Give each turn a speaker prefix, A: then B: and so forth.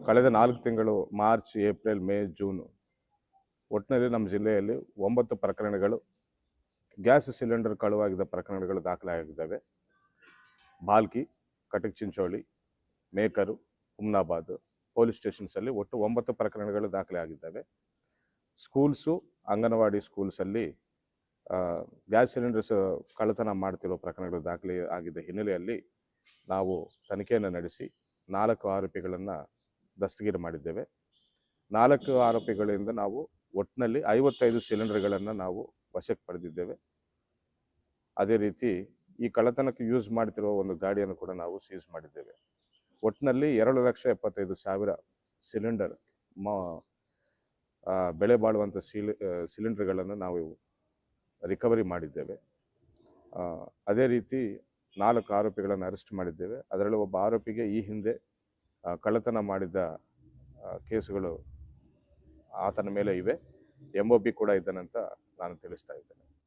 A: ಕಳೆದ 4 ತಿಂಗಳು March, April, May, June ಒಟ್ಟಿನಲ್ಲಿ ನಮ್ಮ ಜಿಲ್ಲೆಯಲ್ಲಿ 9 ಪ್ರಕರಣಗಳು ಗ್ಯಾಸ್ ಸಿಲಿಂಡರ್ ಕಳುವಾಗಿದ್ದ ಪ್ರಕರಣಗಳು ದಾಖಲಾಗಿದ್ದಾವೆ. ಬಾಲ್ಕಿ, ಕಟಕ್ ಚಿಂಚೋಳಿ, ಮೇಕರು, ಹುಮ್ನಾಬಾದ್ ಪೊಲೀಸ್ ಸ್ಟೇಷನ್ಸಲ್ಲಿ ಒಟ್ಟು 9 ಪ್ರಕರಣಗಳು ದಾಖಲೆ ಆಗಿದ್ದಾವೆ. ಸ್ಕೂಲ್ಸು, ಅಂಗನವಾಡಿ ಸ್ಕೂಲ್ಸಲ್ಲಿ ಗ್ಯಾಸ್ ಸಿಲಿಂಡರ್ಸ್ ಕಳ್ಳತನ ಮಾಡ್ತಿರೋ ಪ್ರಕರಣಗಳು ದಾಖಲೆ ಆಗಿದ್ದ ಹಿನ್ನೆಲೆಯಲ್ಲಿ ನಾವು ತನಿಖೆಯನ್ನು ನಡೆಸಿ 4 ಆರೋಪಿಗಳನ್ನು ದಸ್ತಗಿರಿ ಮಾಡಿದ್ದೇವೆ. 4 ಆರೋಪಿಗಳಿಂದ ನಾವು ಒಟ್ಟಿನಲ್ಲಿ 55 ಸಿಲಿಂಡರ್ಗಳನ್ನು ನಾವು ವಶಕ್ಕೆ ಪಡೆದಿದ್ದೇವೆ. ಅದೇ ರೀತಿ ಈ ಕಳ್ಳತನಕ್ಕೆ ಯೂಸ್ ಮಾಡ್ತಿರುವ ಒಂದು ಗಾಡಿಯನ್ನು ಕೂಡ ನಾವು ಸೀಸ್ ಮಾಡಿದ್ದೇವೆ. ಒಟ್ಟಿನಲ್ಲಿ 2,75,000 ಸಿಲಿಂಡರ್ ಬೆಲೆ ಬಾಳುವಂಥ ಸಿಲಿಂಡರ್ಗಳನ್ನು ನಾವು ರಿಕವರಿ ಮಾಡಿದ್ದೇವೆ. ಅದೇ ರೀತಿ 4 ಆರೋಪಿಗಳನ್ನು ಅರೆಸ್ಟ್ ಮಾಡಿದ್ದೇವೆ. ಅದರಲ್ಲಿ ಒಬ್ಬ ಆರೋಪಿಗೆ ಈ ಹಿಂದೆ ಕಳ್ಳತನ ಮಾಡಿದ್ದ ಕೇಸುಗಳು ಆತನ ಮೇಲೆ ಇವೆ. MOB ಕೂಡ ಇದ್ದಾನಂತ ನಾನು ತಿಳಿಸ್ತಾ ಇದ್ದೇನೆ.